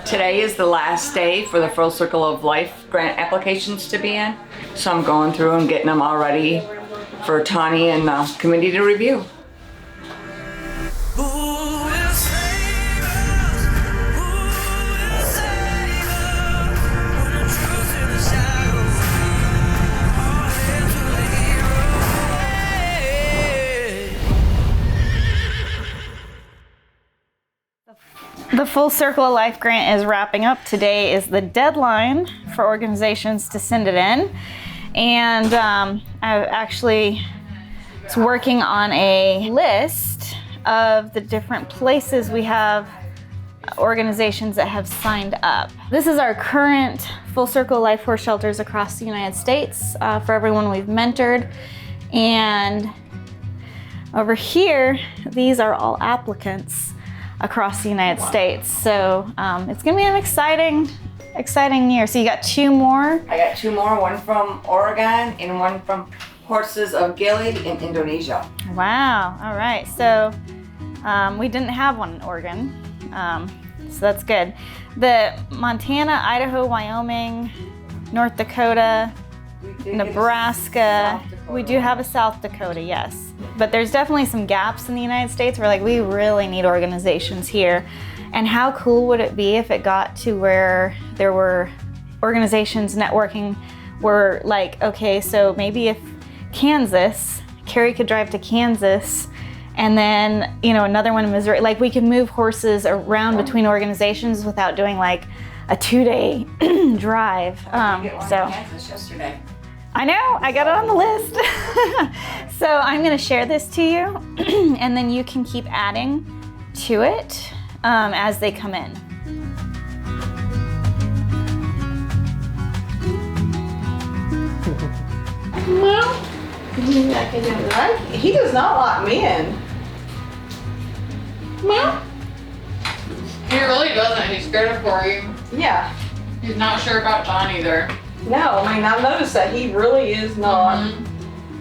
Today is the last day for the Full Circle of Life grant applications to be in. So I'm going through and getting them all ready for Tawnee and the committee to review. The Full Circle of Life grant is wrapping up. Today is the deadline for organizations to send it in. And I actually was working on a list of the different places we have organizations that have signed up. This is our current Full Circle of Life horse shelters across the United States for everyone we've mentored. And over here, these are all applicants across the United States. So it's gonna be an exciting year. So you got two more? I got two more, one from Oregon and one from Horses of Gilead in Indonesia. Wow, all right. So we didn't have one in Oregon, so that's good. The Montana, Idaho, Wyoming, North Dakota, Nebraska. We do have a South Dakota, yes. But there's definitely some gaps in the United States where like we really need organizations here. And how cool would it be if it got to where there were organizations networking where like, okay, so maybe if Kansas, Carrie could drive to Kansas and then, you know, another one in Missouri, like we could move horses around between organizations without doing like a 2-day drive. So Kansas yesterday. I know, I got it on the list. So I'm gonna share this to you and then you can keep adding to it as they come in. Well, he does not lock me in. Well, He really doesn't. He's scared for you. yeah. He's not sure about John either. No, I mean, I've noticed that he really is not.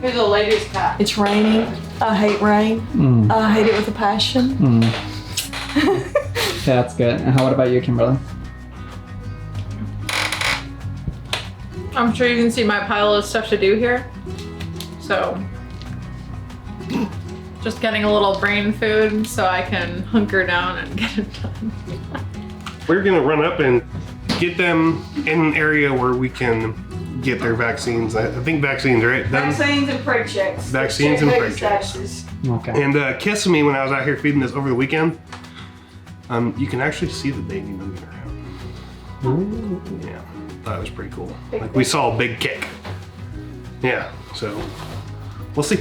He's a lady's cat. It's raining. I hate rain. I hate it with a passion. That's good. And what about you, Kimberly? I'm sure you can see my pile of stuff to do here. So, just getting a little brain food so I can hunker down and get it done. We're gonna run up and get them in an area where we can get their vaccines. I think vaccines, right? Done? Vaccines and pre-checks. Vaccines and pre-checks. Okay. And Kissimmee, when I was out here feeding this over the weekend, you can actually see the baby moving around. Ooh. Yeah, thought it was pretty cool. Like we saw a big kick. Yeah, so we'll see.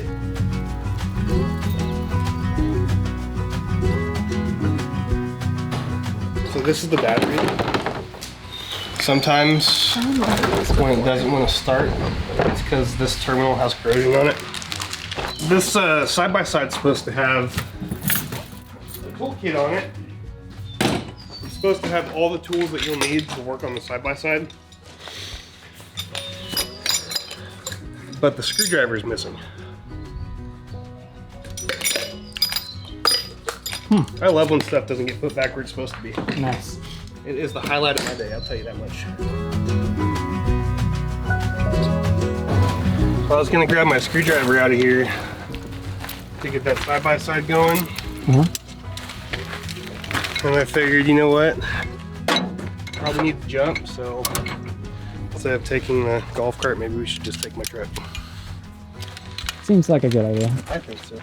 So this is the battery. Sometimes when it doesn't want to start, it's because this terminal has corrosion on it. This side-by-side is supposed to have a toolkit on it. It's supposed to have all the tools that you'll need to work on the side-by-side. But the screwdriver is missing. I love when stuff doesn't get put back where it's supposed to be. Nice. It is the highlight of my day, I'll tell you that much. So I was gonna grab my screwdriver out of here to get that side-by-side going. And I figured, you know what? Probably need to jump, so instead of taking the golf cart, maybe we should just take my truck. Seems like a good idea. I think so.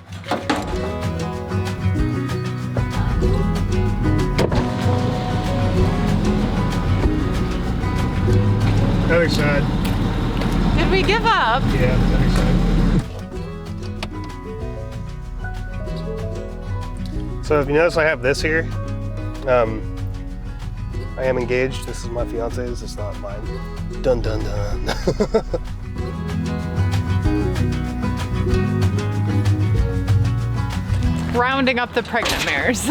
Other side. Did we give up? Yeah, the other side. So if you notice I have this here, I am engaged. This is my fiance's, it's not mine. Dun dun dun. Rounding up the pregnant mares.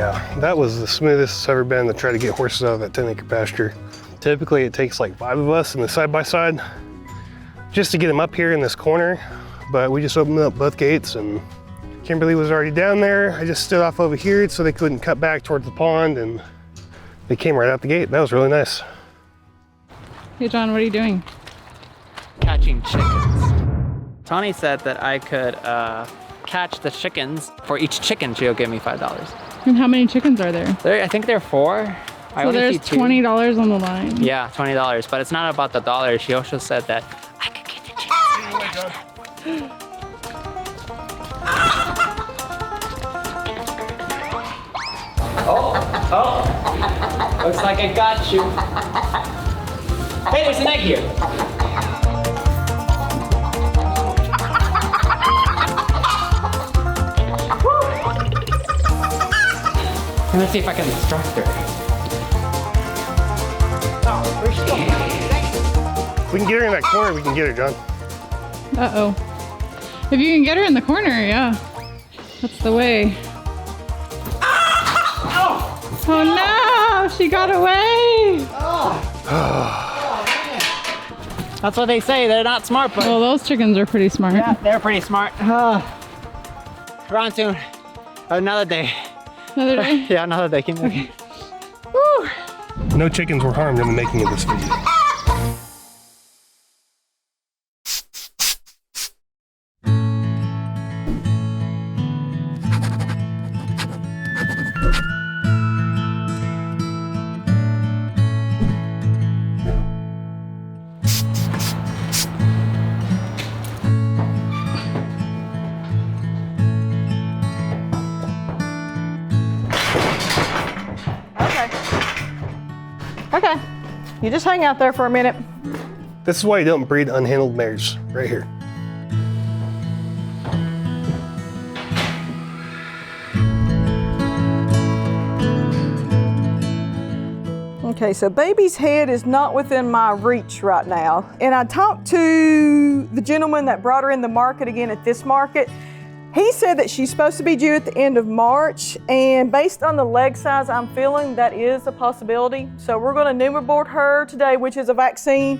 Yeah, that was the smoothest it's ever been to try to get horses out of that 10-acre pasture. Typically it takes like 5 of us in the side-by-side just to get them up here in this corner, but we just opened up both gates and Kimberly was already down there. I just stood off over here so they couldn't cut back towards the pond, and they came right out the gate. That was really nice. Hey John, what are you doing? Catching chickens. Tawnee said that I could catch the chickens. For each chicken, she'll give me $5. And how many chickens are there? I think there are 4. I So only there's see 2. $20 on the line. Yeah, $20. But it's not about the dollar. She also said that I could get the chickens. And I catch them. Oh, looks like I got you. Hey, there's an egg here. And let's see if I can distract her. Oh, where's she? If we can get her in that corner, we can get her, John. Uh-oh. If you can get her in the corner, yeah. That's the way. Oh no, she got away. That's what they say. They're not smart, but Well, those chickens are pretty smart. yeah, they're pretty smart. We're on soon. Another day. Another day? Yeah, another day. Keep moving. Woo. No chickens were harmed in the making of this video. Okay. You just hang out there for a minute. This is why you don't breed unhandled mares, right here. Okay, so baby's head is not within my reach right now. And I talked to the gentleman that brought her in the market again at this market. He said that she's supposed to be due at the end of March, and based on the leg size I'm feeling, that is a possibility. So we're gonna pneumoboard her today, which is a vaccine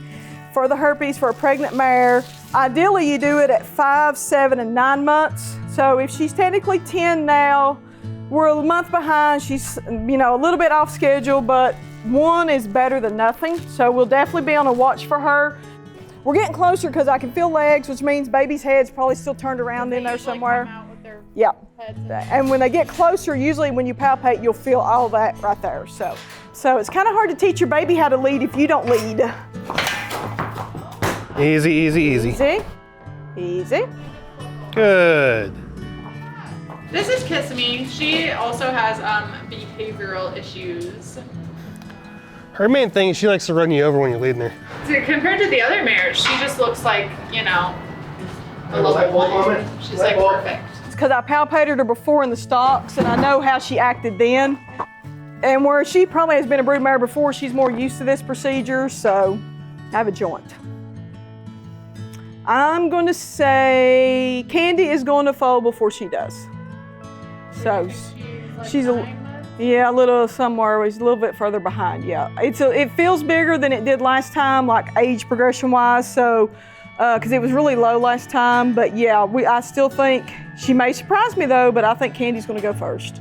for the herpes for a pregnant mare. Ideally, you do it at 5, 7, and 9 months. So if she's technically 10 now, we're a month behind. She's, a little bit off schedule, but 1 is better than nothing. So we'll definitely be on a watch for her. We're getting closer because I can feel legs, which means baby's head's probably still turned around in there somewhere. Yeah. And when they get closer, usually when you palpate, you'll feel all that right there. So it's kind of hard to teach your baby how to lead if you don't lead. Easy, easy, easy. Easy. Easy. Good. This is Kissimmee. She also has behavioral issues. Her main thing is she likes to run you over when you're leading her. Compared to the other mares, she just looks like, a level 1. She's like perfect. It's because I palpated her before in the stocks and I know how she acted then. And where she probably has been a brood mare before, she's more used to this procedure, so I have a joint. I'm going to say Candy is going to foal before she does. So she's a little somewhere, it's a little bit further behind, yeah. It feels bigger than it did last time, like age progression wise, so, because it was really low last time, but yeah, I still think, she may surprise me though, but I think Candy's gonna go first.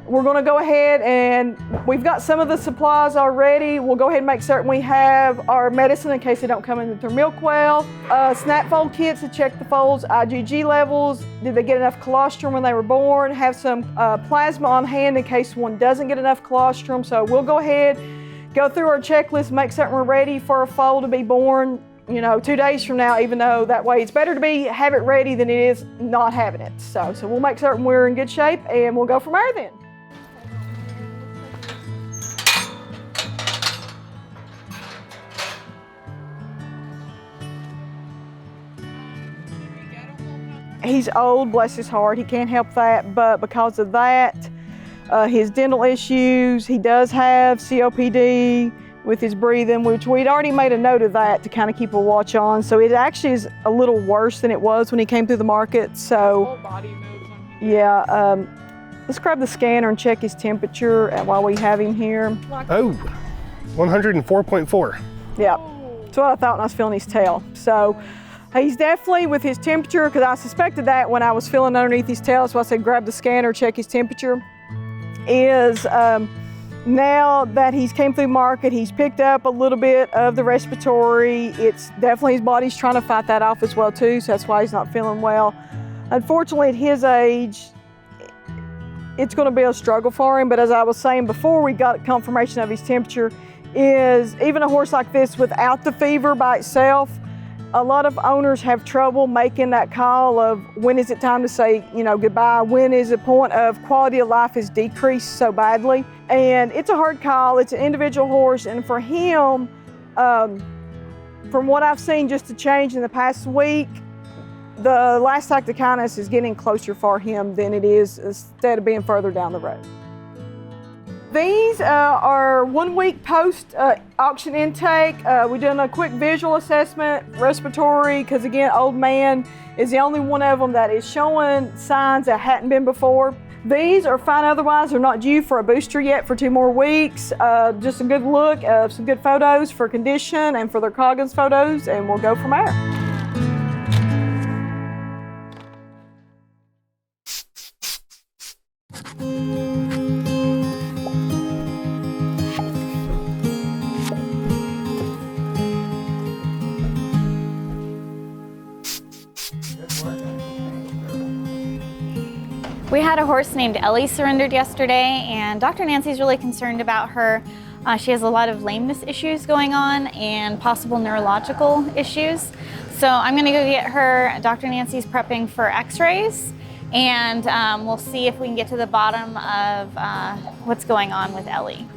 We're gonna go ahead and we've got some of the supplies already. We'll go ahead and make certain we have our medicine in case they don't come in with their milk well. Snap fold kits to check the foals, IgG levels. Did they get enough colostrum when they were born? Have some plasma on hand in case one doesn't get enough colostrum. So we'll go ahead, go through our checklist, make certain we're ready for a foal to be born, 2 days from now, even though that way it's better to have it ready than it is not having it. So we'll make certain we're in good shape and we'll go from there then. He's old, bless his heart, he can't help that, but because of that, his dental issues, he does have COPD with his breathing, which we'd already made a note of that to kind of keep a watch on. So it actually is a little worse than it was when he came through the market. So, Whole body moves on him. yeah, Let's grab the scanner and check his temperature while we have him here. Oh, 104.4. Yeah, that's what I thought when I was feeling his tail. So he's definitely with his temperature, because I suspected that when I was feeling underneath his tail. That's why I said grab the scanner, check his temperature. Now that he's came through market, he's picked up a little bit of the respiratory. It's definitely his body's trying to fight that off as well too, so that's why he's not feeling well. Unfortunately, at his age, it's going to be a struggle for him, but as I was saying before we got confirmation of his temperature, is even a horse like this without the fever by itself, a lot of owners have trouble making that call of when is it time to say, goodbye, when is the point of quality of life has decreased so badly. And it's a hard call, it's an individual horse, and for him, from what I've seen just to change in the past week, the last act of kindness is getting closer for him than it is instead of being further down the road. These are 1 week post auction intake. We've done a quick visual assessment, respiratory, because again, old man is the only one of them that is showing signs that hadn't been before. These are fine otherwise. They're not due for a booster yet for 2 more weeks. Just a good look, some good photos for condition and for their Coggins photos, and we'll go from there. We had a horse named Ellie surrendered yesterday, and Dr. Nancy's really concerned about her. She has a lot of lameness issues going on and possible neurological issues. So I'm gonna go get her. Dr. Nancy's prepping for x-rays, and we'll see if we can get to the bottom of what's going on with Ellie.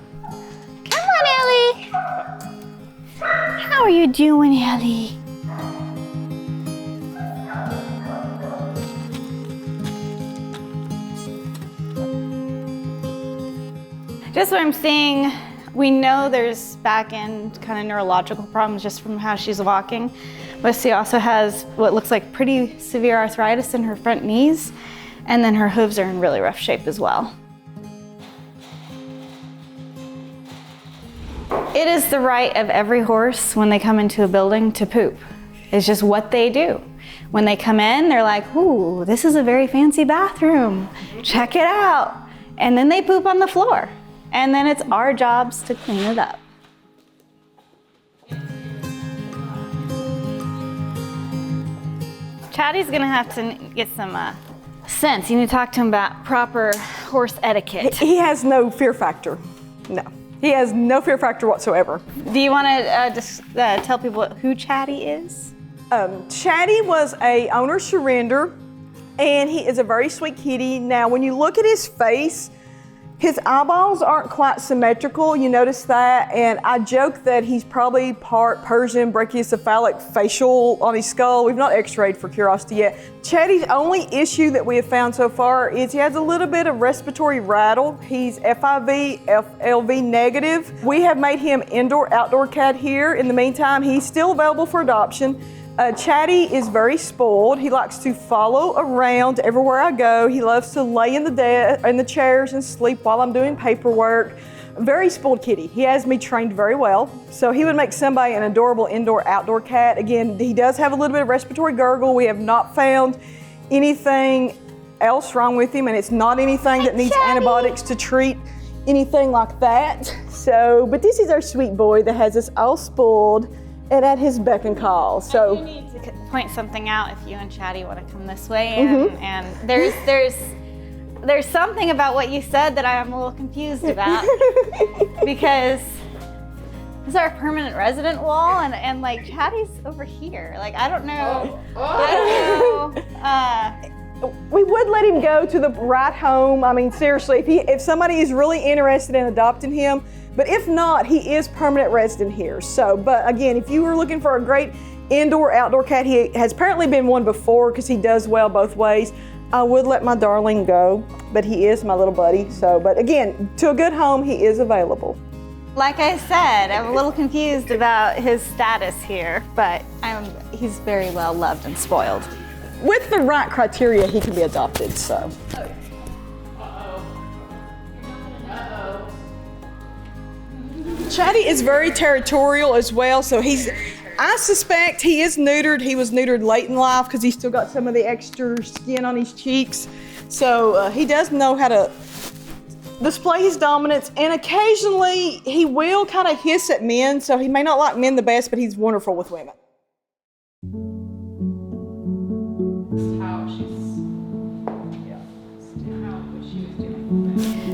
Come on, Ellie. How are you doing, Ellie? Just what I'm seeing, we know there's back end kind of neurological problems just from how she's walking, but she also has what looks like pretty severe arthritis in her front knees, and then her hooves are in really rough shape as well. It is the right of every horse when they come into a building to poop. It's just what they do. When they come in, they're like, ooh, this is a very fancy bathroom. Check it out. And then they poop on the floor. And then it's our jobs to clean it up. Chatty's gonna have to get some sense. You need to talk to him about proper horse etiquette. He has no fear factor. No, he has no fear factor whatsoever. Do you wanna just tell people who Chatty is? Chatty was a owner surrender, and he is a very sweet kitty. Now, when you look at his face, his eyeballs aren't quite symmetrical, you notice that, and I joke that he's probably part Persian brachiocephalic facial on his skull. We've not x-rayed for curiosity yet. Chatty's only issue that we have found so far is he has a little bit of respiratory rattle. He's FIV, FLV negative. We have made him indoor-outdoor cat here. In the meantime, he's still available for adoption. Chatty is very spoiled. He likes to follow around everywhere I go. He loves to lay in the chairs and sleep while I'm doing paperwork. Very spoiled kitty. He has me trained very well. So he would make somebody an adorable indoor-outdoor cat. Again, he does have a little bit of respiratory gurgle. We have not found anything else wrong with him, and it's not anything that needs antibiotics to treat anything like that. So, but this is our sweet boy that has us all spoiled and at his beck and call. So you need to point something out if you and Chatty want to come this way. And there's something about what you said that I'm a little confused about because this is our permanent resident wall, and like Chatty's over here. Like I don't know. We would let him go to the right home. I mean, seriously, if somebody is really interested in adopting him. But if not, he is permanent resident here. So, but again, if you were looking for a great indoor-outdoor cat, he has apparently been one before because he does well both ways. I would let my darling go, but he is my little buddy. So, but again, to a good home, he is available. Like I said, I'm a little confused about his status here, but he's very well loved and spoiled. With the right criteria, he can be adopted, so. Chatty is very territorial as well, so I suspect he is neutered. He was neutered late in life because he's still got some of the extra skin on his cheeks. So he does know how to display his dominance, and occasionally he will kind of hiss at men, so he may not like men the best, but he's wonderful with women.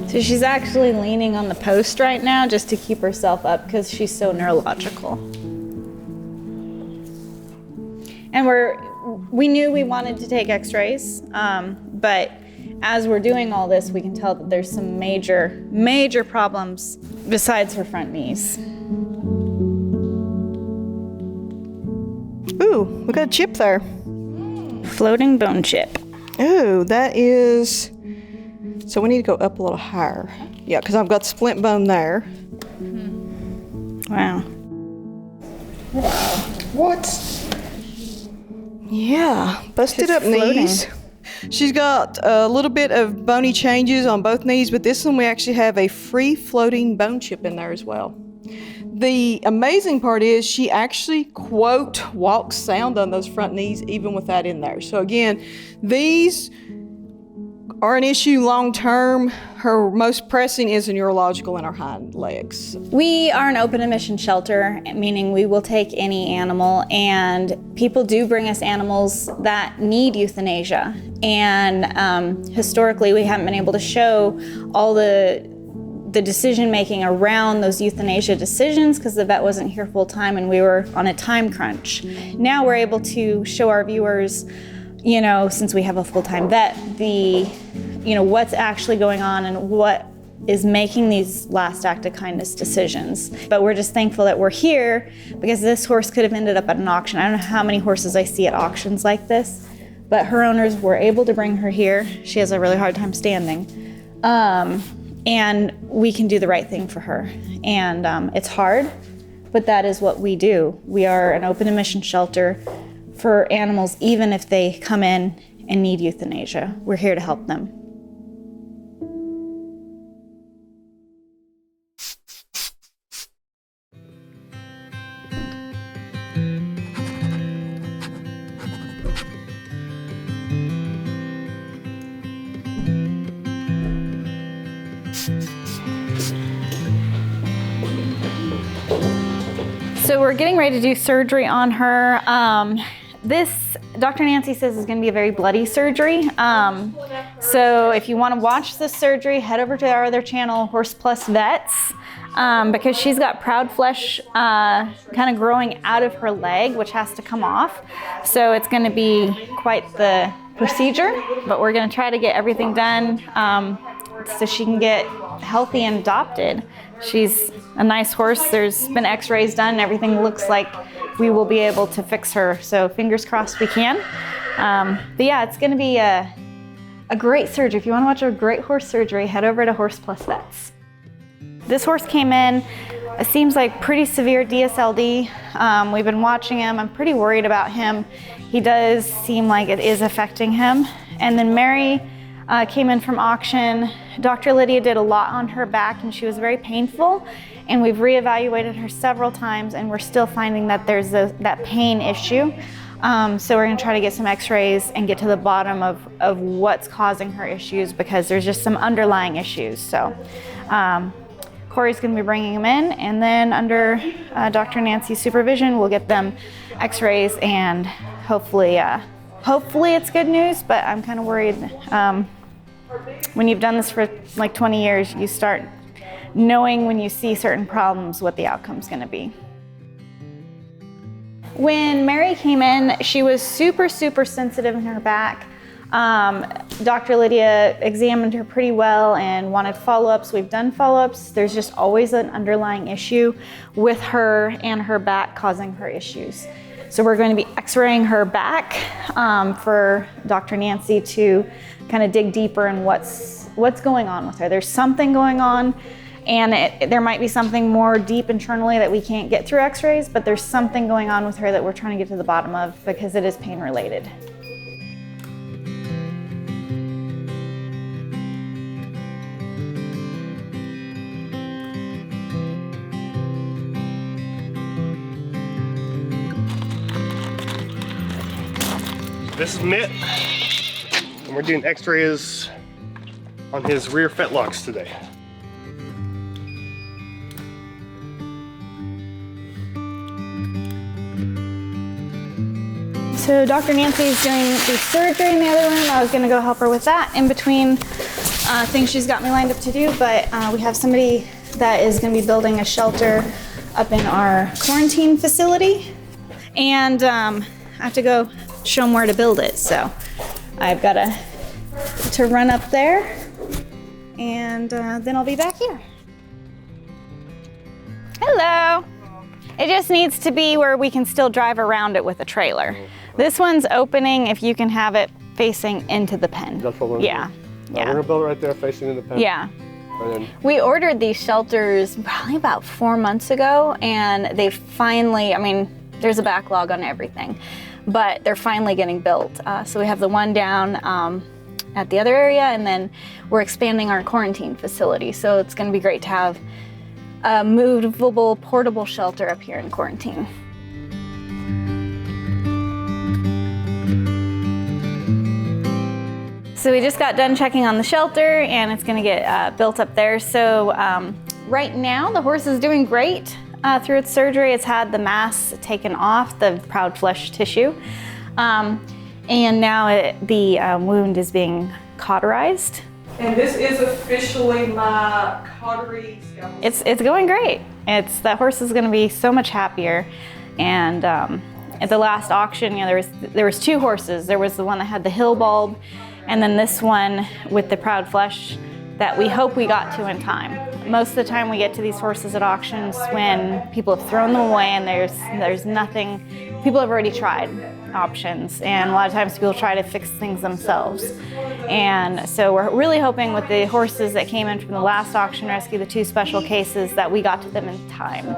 So she's actually leaning on the post right now just to keep herself up because she's so neurological. And we knew we wanted to take x-rays, but as we're doing all this, we can tell that there's some major problems besides her front knees. Ooh, we got a chip there. Floating bone chip. Ooh, that is, so we need to go up a little higher. Yeah, because I've got splint bone there. Wow. What? Yeah, busted up knees. She's got a little bit of bony changes on both knees, but this one we actually have a free floating bone chip in there as well. The amazing part is she actually, quote, walks sound on those front knees even with that in there. So again, these are an issue long term. Her most pressing is a neurological in her hind legs. We are an open admission shelter, meaning we will take any animal, and people do bring us animals that need euthanasia. And historically, we haven't been able to show all the decision making around those euthanasia decisions because the vet wasn't here full time and we were on a time crunch. Now we're able to show our viewers, you know, since we have a full-time vet, what's actually going on and what is making these last act of kindness decisions. But we're just thankful that we're here because this horse could have ended up at an auction. I don't know how many horses I see at auctions like this, but her owners were able to bring her here. She has a really hard time standing. And we can do the right thing for her. And it's hard, but that is what we do. We are an open admission shelter for animals, even if they come in and need euthanasia. We're here to help them. So we're getting ready to do surgery on her. This, Dr. Nancy says, is going to be a very bloody surgery. So if you want to watch this surgery, head over to our other channel, Horse Plus Vets, because she's got proud flesh kind of growing out of her leg, which has to come off. So it's going to be quite the procedure, but we're going to try to get everything done so she can get healthy and adopted. She's a nice horse. There's been x-rays done and everything looks like we will be able to fix her. So fingers crossed we can. But yeah, it's gonna be a great surgery. If you wanna watch a great horse surgery, head over to Horse Plus Vets. This horse came in, it seems like pretty severe DSLD. We've been watching him. I'm pretty worried about him. He does seem like it is affecting him. And then Mary came in from auction. Dr. Lydia did a lot on her back and she was very painful, and we've reevaluated her several times and we're still finding that there's that pain issue. So we're gonna try to get some x-rays and get to the bottom of what's causing her issues, because there's just some underlying issues. So Corey's gonna be bringing him in, and then under Dr. Nancy's supervision, we'll get them x-rays, and hopefully it's good news, but I'm kind of worried. When you've done this for like 20 years, you start knowing when you see certain problems what the outcome's going to be. When Mary came in, she was super sensitive in her back. Dr. Lydia examined her pretty well and wanted follow-ups. We've done follow-ups. There's just always an underlying issue with her and her back causing her issues. So we're going to be x-raying her back for Dr. Nancy to kind of dig deeper in what's going on with her. There's something going on, and there might be something more deep internally that we can't get through x-rays, but there's something going on with her that we're trying to get to the bottom of because it is pain related. This is Mitt, and we're doing x-rays on his rear fetlocks today. So Dr. Nancy is doing the surgery in the other room. I was gonna go help her with that in between things she's got me lined up to do, but we have somebody that is gonna be building a shelter up in our quarantine facility. And I have to go show them where to build it. So I've got to run up there, and then I'll be back here. Hello. It just needs to be where we can still drive around it with a trailer. This one's opening if you can have it facing into the pen. That's what we're Yeah. doing. Yeah. We're gonna build it right there facing into the pen. Yeah. And then We ordered these shelters probably about 4 months ago, and they finally, I mean, there's a backlog on everything, but they're finally getting built. So we have the one down at the other area, and then we're expanding our quarantine facility. So it's gonna be great to have a movable, portable shelter up here in quarantine. So we just got done checking on the shelter, and it's gonna get built up there. So right now, the horse is doing great through its surgery. It's had the mass taken off, the proud flesh tissue. And now the wound is being cauterized. And this is officially my cautery scalpel. It's going great. The horse is gonna be so much happier. And at the last auction, you know, there was 2 horses. There was the one that had the hill bulb, and then this one with the proud flesh that we hope we got to in time. Most of the time we get to these horses at auctions when people have thrown them away and there's nothing, people have already tried options, and a lot of times people try to fix things themselves. And so we're really hoping with the horses that came in from the last auction rescue, the 2 special cases, that we got to them in time.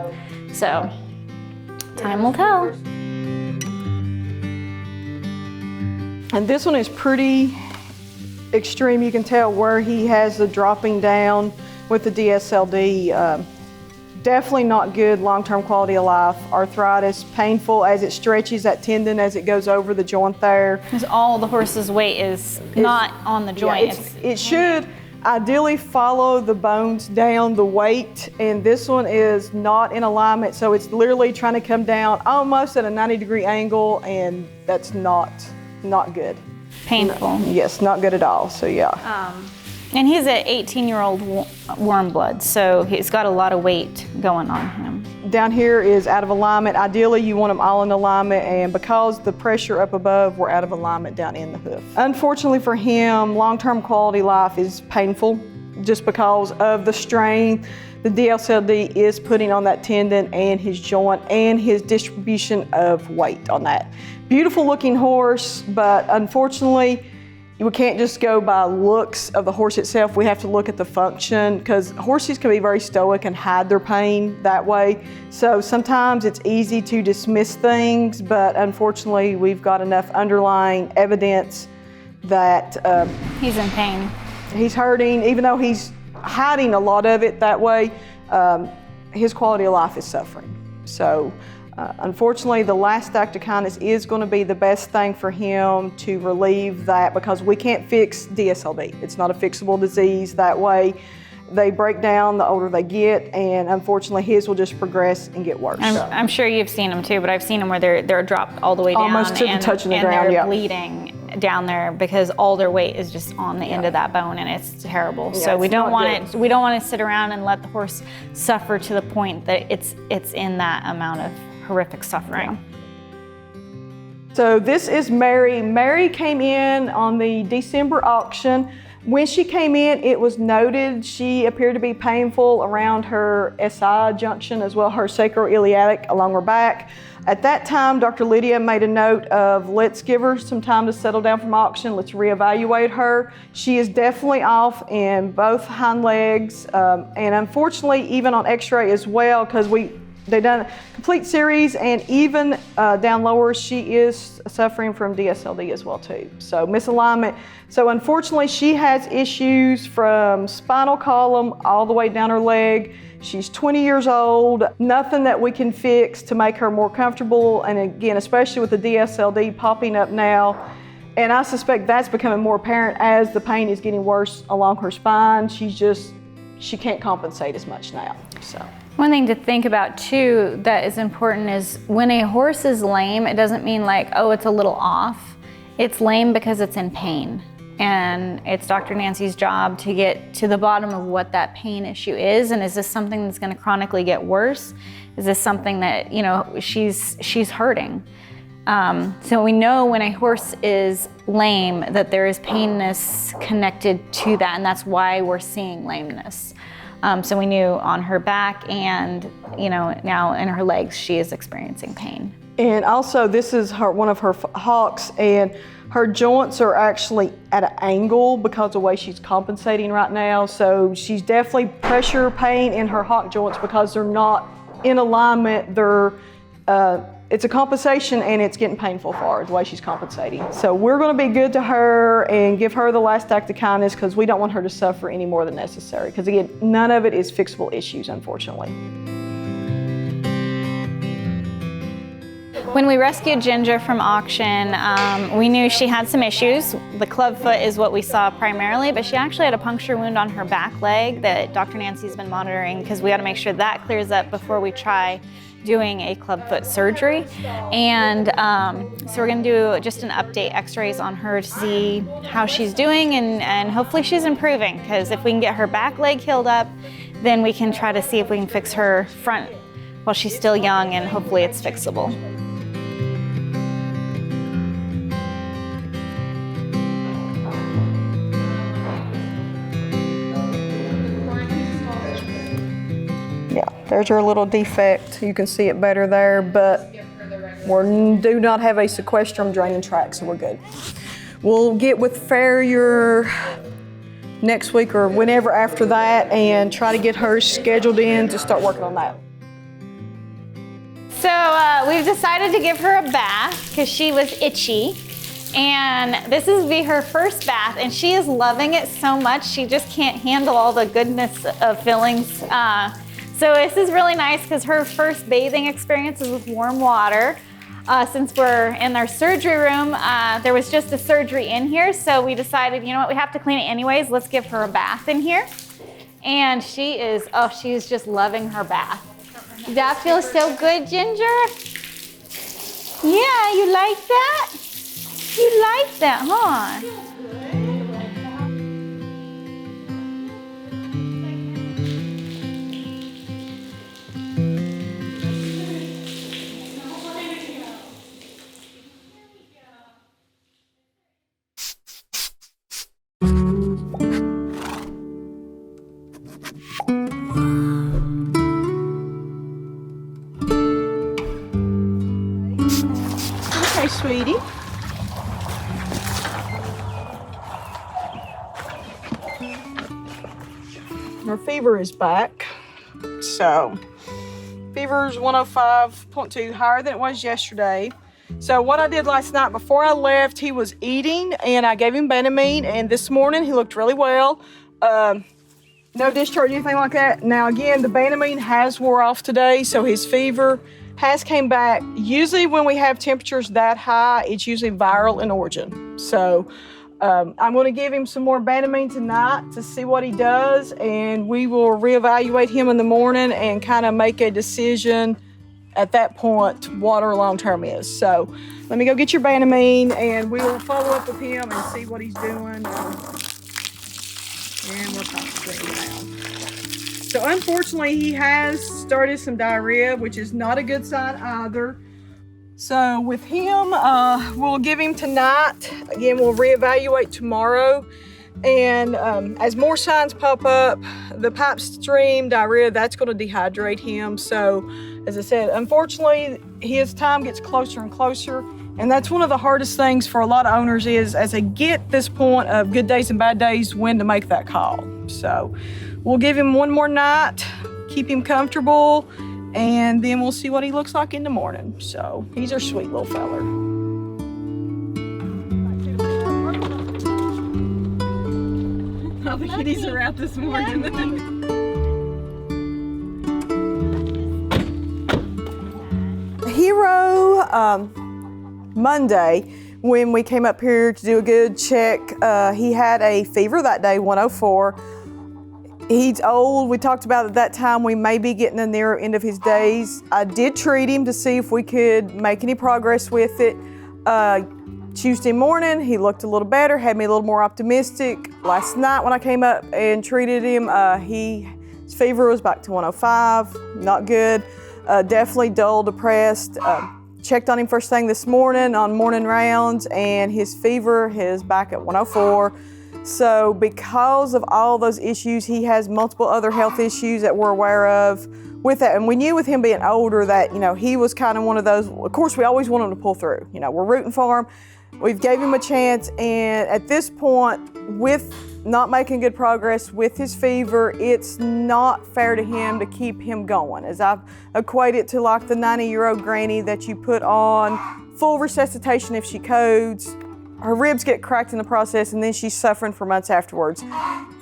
So time will tell. And this one is pretty extreme. You can tell where he has the dropping down with the DSLD. Definitely not good long-term quality of life. Arthritis, painful as it stretches that tendon as it goes over the joint there. Because all the horse's weight is not on the joint. It should ideally follow the bones down the weight, and this one is not in alignment, so it's literally trying to come down almost at a 90-degree angle, and that's not good. Painful. Yes, not good at all. So yeah. And he's an 18-year-old warm blood, so he's got a lot of weight going on him. Down here is out of alignment. Ideally, you want them all in alignment, and because the pressure up above, we're out of alignment down in the hoof. Unfortunately for him, long-term quality life is painful just because of the strain the DSLD is putting on that tendon and his joint and his distribution of weight on that. Beautiful looking horse, but unfortunately, we can't just go by looks of the horse itself. We have to look at the function, because horses can be very stoic and hide their pain that way. So sometimes it's easy to dismiss things, but unfortunately, we've got enough underlying evidence that He's in pain. he's hurting, even though he's hiding a lot of it that way. His quality of life is suffering. So unfortunately, the last act of kindness is going to be the best thing for him to relieve that, because we can't fix DSLD. It's not a fixable disease that way. They break down the older they get, and unfortunately his will just progress and get worse. I'm sure you've seen them too, but I've seen them where they're dropped all the way down. Almost to the touching the and ground, they're yeah. bleeding down there because all their weight is just on the end of that bone, and it's terrible. Yeah, so we it's don't not want good. it. We don't want to sit around and let the horse suffer to the point that it's in that amount of horrific suffering. So this is Mary. Mary came in on the December auction. When she came in, it was noted she appeared to be painful around her SI junction, as well her sacroiliac along her back. At that time, Dr. Lydia made a note of, let's give her some time to settle down from auction, let's reevaluate her. She is definitely off in both hind legs, and unfortunately even on x-ray as well, because they done a complete series, and even down lower, she is suffering from DSLD as well too. So misalignment. So unfortunately, she has issues from spinal column all the way down her leg. She's 20 years old. Nothing that we can fix to make her more comfortable. And again, especially with the DSLD popping up now, And I suspect that's becoming more apparent as the pain is getting worse along her spine. She can't compensate as much now, so. One thing to think about too that is important is when a horse is lame, it doesn't mean like, oh, it's a little off. It's lame because it's in pain. And it's Dr. Nancy's job to get to the bottom of what that pain issue is. And is this something that's going to chronically get worse? Is this something that, you know, she's hurting? So we know when a horse is lame that there is painness connected to that, and that's why we're seeing lameness. So we knew on her back and, you know, now in her legs, she is experiencing pain. And also this is one of her hocks, and her joints are actually at an angle because of the way she's compensating right now. So she's definitely pressure pain in her hock joints because they're not in alignment. It's a compensation and it's getting painful for her the way she's compensating. So we're going to be good to her and give her the last act of kindness because we don't want her to suffer any more than necessary. Because again, none of it is fixable issues, unfortunately. When we rescued Ginger from auction, we knew she had some issues. The clubfoot is what we saw primarily, but she actually had a puncture wound on her back leg that Dr. Nancy's been monitoring because we got to make sure that clears up before we try doing a clubfoot surgery. And so we're going to do just an update x-rays on her to see how she's doing, and hopefully she's improving, because if we can get her back leg healed up, then we can try to see if we can fix her front while she's still young, and hopefully it's fixable. Yeah, there's her little defect. You can see it better there, but we do not have a sequestrum draining tract, so we're good. We'll get with farrier next week or whenever after that and try to get her scheduled in to start working on that. So we've decided to give her a bath because she was itchy. And this is be her first bath, and she is loving it so much she just can't handle all the goodness of fillings. So this is really nice because her first bathing experience is with warm water. Since we're in our surgery room, there was just a surgery in here, so we decided, you know what, we have to clean it anyways, let's give her a bath in here. And she's just loving her bath. That feels so good, Ginger? Yeah, you like that? You like that, huh? Okay, sweetie. Her fever is back. So, fever is 105.2, higher than it was yesterday. So what I did last night before I left, he was eating and I gave him Banamine, and this morning he looked really well. No discharge, anything like that. Now again, the Banamine has wore off today, so his fever has came back. Usually when we have temperatures that high, it's usually viral in origin. So I'm going to give him some more Banamine tonight to see what he does, and we will reevaluate him in the morning and kind of make a decision at that point what our long-term is. So let me go get your Banamine, and we will follow up with him and see what he's doing. And we'll concentrate now. So unfortunately, he has started some diarrhea, which is not a good sign either. So with him, we'll give him tonight. Again, we'll reevaluate tomorrow. And as more signs pop up, the pipe stream diarrhea, that's going to dehydrate him. So as I said, unfortunately, his time gets closer and closer. And that's one of the hardest things for a lot of owners is as they get this point of good days and bad days, when to make that call. So we'll give him one more night, keep him comfortable, and then we'll see what he looks like in the morning. So he's our sweet little feller. All the kitties are out this morning. Hero, Monday, when we came up here to do a good check. He had a fever that day, 104. He's old. We talked about at that time we may be getting the near end of his days. I did treat him to see if we could make any progress with it. Tuesday morning, he looked a little better, had me a little more optimistic. Last night when I came up and treated him, his fever was back to 105, not good. Definitely dull, depressed. Checked on him first thing this morning on morning rounds, and his fever is back at 104. So because of all those issues, he has multiple other health issues that we're aware of with that. And we knew with him being older that, he was kind of one of those, of course, we always want him to pull through. We're rooting for him. We've gave him a chance, and at this point, with not making good progress with his fever, it's not fair to him to keep him going. As I've equated to like the 90-year-old granny that you put on full resuscitation if she codes. Her ribs get cracked in the process, and then she's suffering for months afterwards.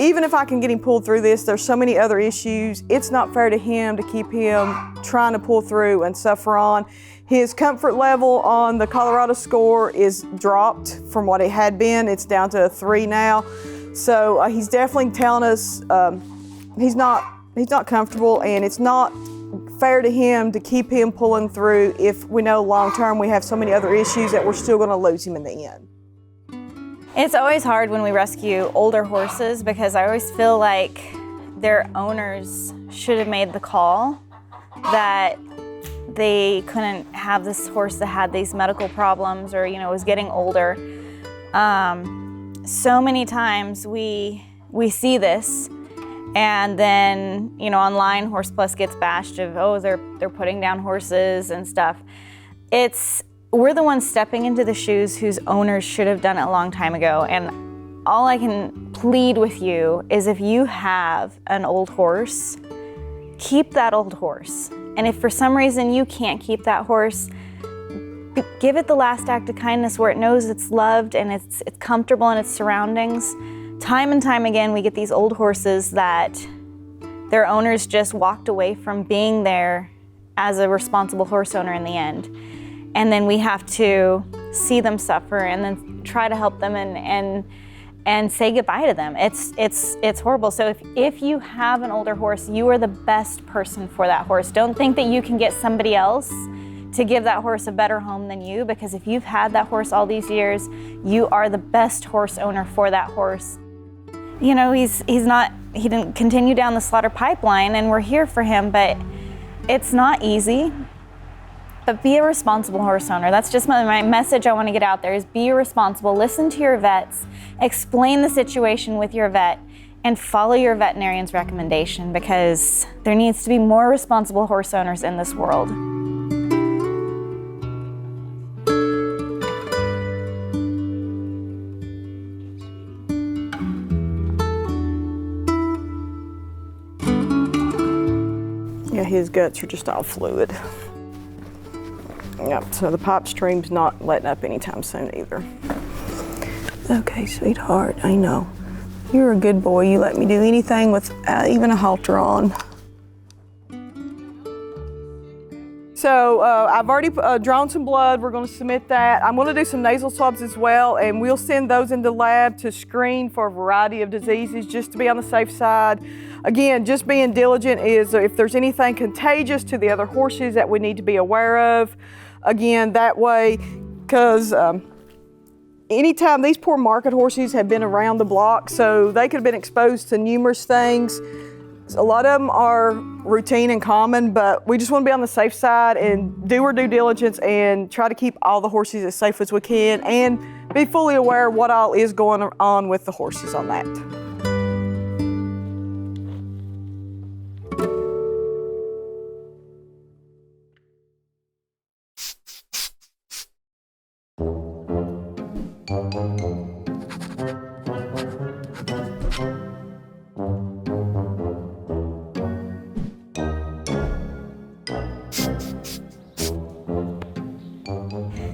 Even if I can get him pulled through this, there's so many other issues. It's not fair to him to keep him trying to pull through and suffer on. His comfort level on the Colorado score is dropped from what it had been. It's down to a 3 now. So he's definitely telling us he's not comfortable, and it's not fair to him to keep him pulling through if we know long term we have so many other issues that we're still going to lose him in the end. It's always hard when we rescue older horses because I always feel like their owners should have made the call that they couldn't have this horse that had these medical problems or, was getting older. So many times we see this, and then, online Horse Plus gets bashed of, they're putting down horses and stuff. We're the ones stepping into the shoes whose owners should have done it a long time ago. And all I can plead with you is if you have an old horse, keep that old horse. And if for some reason you can't keep that horse, give it the last act of kindness where it knows it's loved and it's comfortable in its surroundings. Time and time again, we get these old horses that their owners just walked away from being there as a responsible horse owner in the end. And then we have to see them suffer and then try to help them and say goodbye to them. It's horrible. So if you have an older horse, you are the best person for that horse. Don't think that you can get somebody else to give that horse a better home than you, because if you've had that horse all these years, you are the best horse owner for that horse. He didn't continue down the slaughter pipeline, and we're here for him, but it's not easy. But be a responsible horse owner. That's just my message I want to get out there is be responsible. Listen to your vets, explain the situation with your vet, and follow your veterinarian's recommendation, because there needs to be more responsible horse owners in this world. Yeah, his guts are just all fluid. Yep, so the pipe stream's not letting up anytime soon either. Okay, sweetheart, I know. You're a good boy. You let me do anything with even a halter on. So I've already drawn some blood. We're going to submit that. I'm going to do some nasal swabs as well, and we'll send those into lab to screen for a variety of diseases just to be on the safe side. Again, just being diligent is if there's anything contagious to the other horses that we need to be aware of. Again, that way, because anytime these poor market horses have been around the block, so they could have been exposed to numerous things. A lot of them are routine and common, but we just want to be on the safe side and do our due diligence and try to keep all the horses as safe as we can and be fully aware of what all is going on with the horses on that.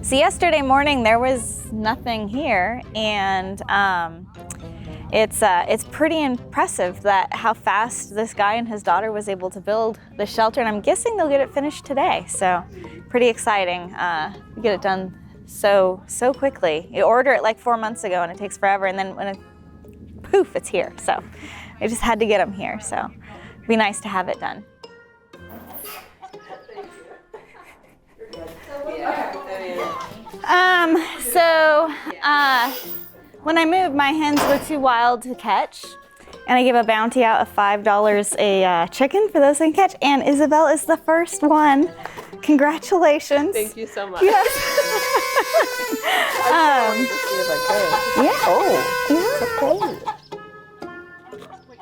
So yesterday morning there was nothing here, and it's pretty impressive that how fast this guy and his daughter was able to build the shelter, and I'm guessing they'll get it finished today. So pretty exciting. Get it done so quickly. You order it like 4 months ago and it takes forever, and then when it, poof, it's here. So I just had to get them here. So it'd be nice to have it done. When I moved, my hens were too wild to catch, and I gave a bounty out of $5 a chicken for those that can catch, and Isabel is the first one. Congratulations. Thank you so much. Yes.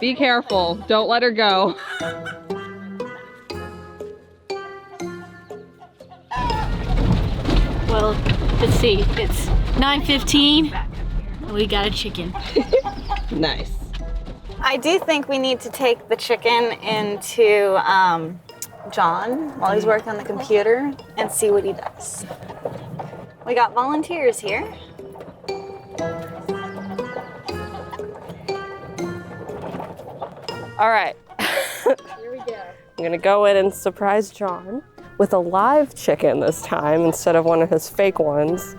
Be careful. Don't let her go. Well, let's see. It's 9:15. We got a chicken. Nice. I do think we need to take the chicken into John while he's working on the computer and see what he does. We got volunteers here. All right. Here we go. I'm gonna go in and surprise John with a live chicken this time instead of one of his fake ones.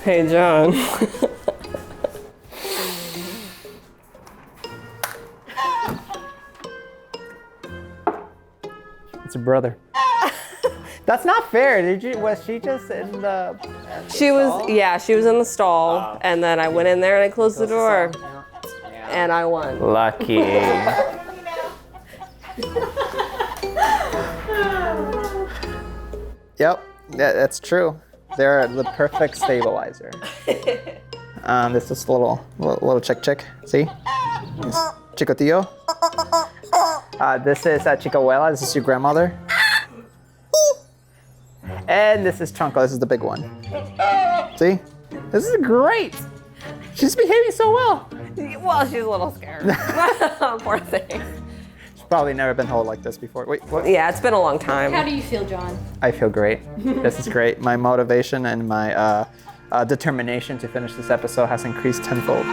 Hey, John. It's a brother. That's not fair. Was she just in the She was in the stall, and then I went in there and I closed the door, and I won. Lucky. Yep, that's true. They're the perfect stabilizer. This is little chick. See? Chicotillo. This is Chicahuela. This is your grandmother. And this is Chunko. This is the big one. See? This is great. She's behaving so well. Well, she's a little scared. Poor thing. She's probably never been held like this before. Wait, what? Yeah, it's been a long time. How do you feel, John? I feel great. This is great. My motivation and my determination to finish this episode has increased tenfold.